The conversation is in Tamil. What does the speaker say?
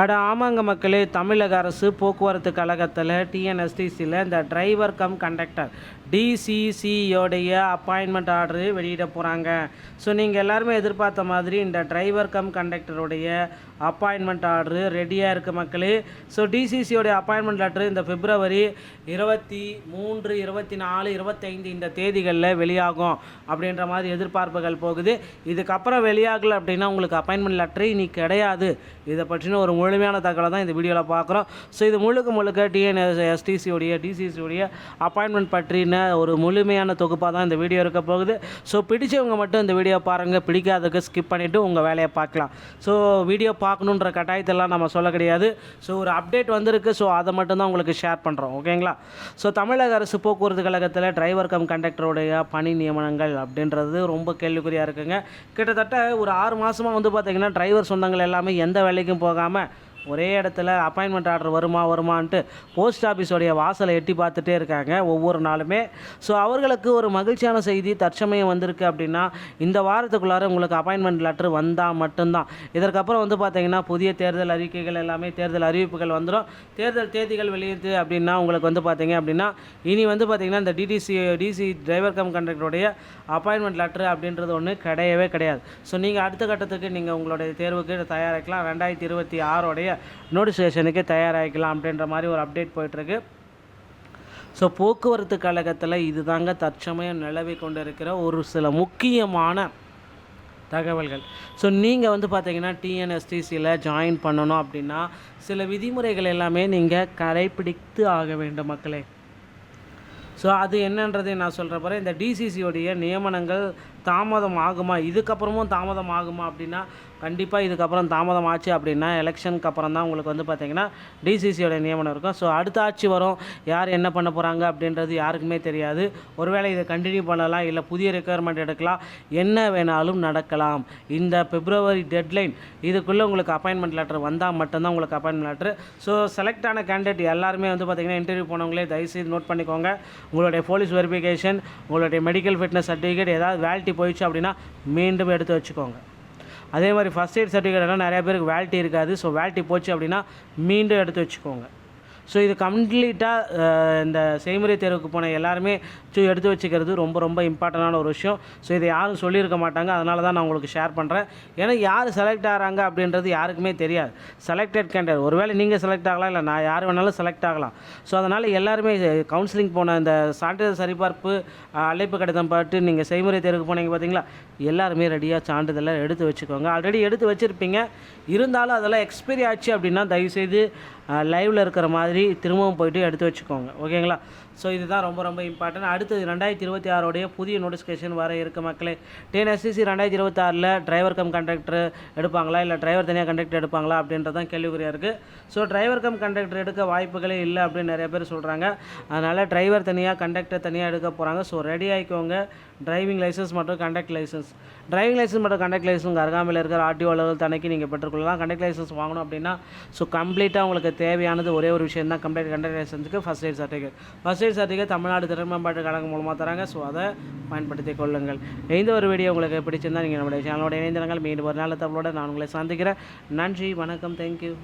அட ஆமாங்க மக்களே, தமிழக அரசு போக்குவரத்து கழகத்தில் டிஎன்எஸ்டிசியில் இந்த டிரைவர் கம் கண்டக்டர் டிசிசியோடைய அப்பாயின்மெண்ட் ஆர்டரு வெளியிட போகிறாங்க. ஸோ நீங்கள் எல்லாருமே எதிர்பார்த்த மாதிரி இந்த டிரைவர் கம் கண்டக்டருடைய அப்பாயின்மெண்ட் ஆர்டரு ரெடியாக இருக்குது மக்களே. ஸோ டிசிசியோடைய அப்பாயின்மெண்ட் லெட்ரு இந்த பிப்ரவரி 23, 24, 25 இந்த தேதிகளில் வெளியாகும் அப்படின்ற மாதிரி எதிர்பார்ப்புகள் போகுது. இதுக்கப்புறம் வெளியாகலை அப்படின்னா உங்களுக்கு அப்பாயின்மெண்ட் லெட்ரு இனி கிடையாது. இதை பற்றின ஒரு முழுமையான தகவலை தான் இந்த வீடியோவில் பார்க்குறோம். ஸோ இது முழுக்க டிசிசியோடைய அப்பாயின்மெண்ட் பற்றின ஒரு முழுமையான தொகுப்பாக தான் இந்த வீடியோ இருக்க போகுது. ஸோ பிடிச்சவங்க மட்டும் இந்த வீடியோ பாருங்கள், பிடிக்காததுக்கு ஸ்கிப் பண்ணிவிட்டு உங்கள் வேலையை பார்க்கலாம். ஸோ வீடியோ பார்க்கணுன்ற கட்டாயத்தெல்லாம் நம்ம சொல்ல கிடையாது. ஸோ ஒரு அப்டேட் வந்திருக்கு, ஸோ அதை மட்டும்தான் உங்களுக்கு ஷேர் பண்ணுறோம், ஓகேங்களா. ஸோ தமிழக அரசு போக்குவரத்து கழகத்தில் டிரைவர் கம் கண்டக்டருடைய பணி நியமனங்கள் அப்படின்றது ரொம்ப கேள்விக்குறியாக இருக்குங்க. கிட்டத்தட்ட ஒரு 6 மாதமாக பார்த்திங்கன்னா டிரைவர் சொந்தங்கள் எல்லாமே எந்த வேலைக்கும் போகாமல் ஒரே இடத்துல அப்பாயின்மெண்ட் ஆர்டர் வருமான்ட்டு போஸ்ட் ஆஃபீஸோடைய வாசலை எட்டி பார்த்துட்டே இருக்காங்க ஒவ்வொரு நாளுமே. ஸோ அவர்களுக்கு ஒரு மகிழ்ச்சியான செய்தி தற்சமயம் வந்திருக்கு அப்படின்னா, இந்த வாரத்துக்குள்ளார உங்களுக்கு அப்பாயின்மெண்ட் லெட்டர் வந்தால் மட்டும்தான். இதற்கப்புறம் பார்த்திங்கன்னா புதிய தேர்தல் அறிக்கைகள் எல்லாமே தேர்தல் அறிவிப்புகள் வந்துடும். தேர்தல் தேதிகள் வெளியிட்டு அப்படின்னா உங்களுக்கு பார்த்திங்க அப்படின்னா இனி பார்த்திங்கன்னா இந்த டிசி டிரைவர் கம் கண்டக்டருடைய அப்பாயின்மெண்ட் லெட்டர் அப்படின்றது ஒன்று கிடையவே கிடையாது. ஸோ நீங்கள் அடுத்த கட்டத்துக்கு நீங்கள் உங்களுடைய தேர்வுக்கு தயாரிக்கலாம். 2026 நோட்டிஃபிகேஷனுக்கு தயாராகிக்கலாம் அப்படின்ற மாதிரி ஒரு அப்டேட் போயிட்டுருக்கு. ஸோ போக்குவரத்து கழகத்தில் இது தாங்க தற்சமயம் நிலவி கொண்டு இருக்கிற ஒரு சில முக்கியமான தகவல்கள். ஸோ நீங்கள் பார்த்தீங்கன்னா டிஎன்எஸ்டிசியில் ஜாயின் பண்ணணும் அப்படின்னா சில விதிமுறைகள் எல்லாமே நீங்கள் கடைப்பிடித்து ஆக வேண்டும் மக்களே. ஸோ அது என்னன்றதை நான் சொல்கிற போகிறேன். இந்த டிசிசியோடைய நியமனங்கள் தாமதம் ஆகுமா, இதுக்கப்புறமும் தாமதம் ஆகுமா அப்படின்னா கண்டிப்பாக இதுக்கப்புறம் தாமதம் ஆச்சு அப்படின்னா எலெக்ஷனுக்கு அப்புறம் தான் உங்களுக்கு பார்த்திங்கன்னா டிசிசியோட நியமனம் இருக்கும். ஸோ அடுத்த ஆட்சி வரும், யார் என்ன பண்ண போகிறாங்க அப்படின்றது யாருக்குமே தெரியாது. ஒருவேளை இதை கண்டினியூ பண்ணலாம், இல்லை புதிய ரெக்குயர்மெண்ட் எடுக்கலாம், என்ன வேணாலும் நடக்கலாம். இந்த பிப்ரவரி டெட்லைன் இதுக்குள்ளே உங்களுக்கு அப்பாயின்மெண்ட் லெட்டர் வந்தால் மட்டும்தான் உங்களுக்கு அப்பாயின்மெண்ட் லெட்டர். ஸோ செலக்ட் ஆன கேண்டிடேட் எல்லாருமே பார்த்திங்கன்னா இன்டர்வியூ போனவங்களே தயவுசெய்து நோட் பண்ணிக்கோங்க. உங்களுடைய போலீஸ் வெரிஃபிகேஷன், உங்களுடைய மெடிக்கல் ஃபிட்னஸ் சர்டிஃபிகேட் ஏதாவது வேலிட்டி போயிடுச்சு அப்படின்னா மீண்டும் எடுத்து வச்சுக்கோங்க. அதே மாதிரி ஃபஸ்ட் எய்ட் சர்டிஃபிகேட் எல்லாம் நிறைய பேருக்கு வேலிட்டி இருக்காது. ஸோ வேலிட்டி போச்சு அப்படின்னா மீண்டும் எடுத்து வச்சுக்கோங்க. ஸோ இது கம்ப்ளீட்டாக இந்த செய்முறை தேர்வுக்கு போன எல்லாருமே எடுத்து வச்சுக்கிறது ரொம்ப இம்பார்ட்டண்டான ஒரு விஷயம். ஸோ இதை யாரும் சொல்லியிருக்க மாட்டாங்க, அதனால தான் நான் உங்களுக்கு ஷேர் பண்ணுறேன். ஏன்னா யார் செலக்ட் ஆகிறாங்க அப்படின்றது யாருக்குமே தெரியாது. செலக்டட் கேண்டிடேட், ஒருவேளை நீங்கள் செலக்ட் ஆகலாம், இல்லை நான் யார் வேணாலும் செலக்ட் ஆகலாம். ஸோ அதனால் எல்லாருமே கவுன்சிலிங் போன இந்த சான்றிதழ் சரிபார்ப்பு அழைப்பு கடிதம் பார்த்து நீங்கள் செய்முறை தேர்வுக்கு போனீங்க பார்த்தீங்களா, எல்லாருமே ரெடியாக சான்றிதழை எடுத்து வச்சுக்கோங்க. ஆல்ரெடி எடுத்து வச்சுருப்பீங்க, இருந்தாலும் அதெல்லாம் எக்ஸ்பைரி ஆச்சு அப்படின்னா தயவுசெய்து லைவில் இருக்கிற மாதிரி திரும்பவும் போய்ட்டு எடுத்து வச்சுக்கோங்க, ஓகேங்களா. ஸோ இதுதான் ரொம்ப இம்பார்ட்டன்ட். அடுத்தது 2026 புதிய நோட்டிஃபிகேஷன் வர இருக்க மக்களே. டிஎன்எஸ்டிசி 2026 டிரைவர் கம் கண்டக்டர் எடுப்பாங்களா, இல்லை டிரைவர் தனியாக கண்டக்டர் எடுப்பாங்களா அப்படின்றதான் கேள்விக்குறியாக இருக்குது. ஸோ டிரைவர் கம் கண்டக்டர் எடுக்க வாய்ப்புகளே இல்லை அப்படின்னு நிறைய பேர் சொல்கிறாங்க. அதனால் டிரைவர் தனியாக கண்டக்டர் தனியாக எடுக்க போகிறாங்க. ஸோ ரெடி ஆகிக்கோங்க. டிரைவிங் லைசன்ஸ் மற்றும் கண்டக்ட் லைசன்ஸ், டிரைவிங் லைசன்ஸ் மற்றும் கண்டக்ட் லைசன்ஸ் அருகாமையில் இருக்கிற ஆர்டிஓ அலுவலகம் தனக்கு நீங்கள் பெற்றுக்கொள்ளலாம். கண்டக்ட் லைசன்ஸ் வாங்கணும் அப்படின்னா ஸோ கம்ப்ளீட்டாக உங்களுக்கு தேவையானது ஒரே ஒரு விஷயம் தான், கண்டக்ட் லைசன்ஸுக்கு ஃபஸ்ட் எய்ட் சர்டிஃபிகேட் தமிழ்நாடு திறன் மேம்பாட்டு கழகம் மூலமாக தராங்க. ஸோ அதை பயன்படுத்திக் கொள்ளுங்கள். இந்த ஒரு வீடியோ உங்களுக்கு பிடிச்சிருந்தால் நீங்கள் நம்முடைய சேனலோட இணைந்திருங்கள். மீண்டும் ஒரு நாள் தகவலோடு நான் உங்களை சந்திக்கிறேன். நன்றி, வணக்கம், தேங்க்யூ.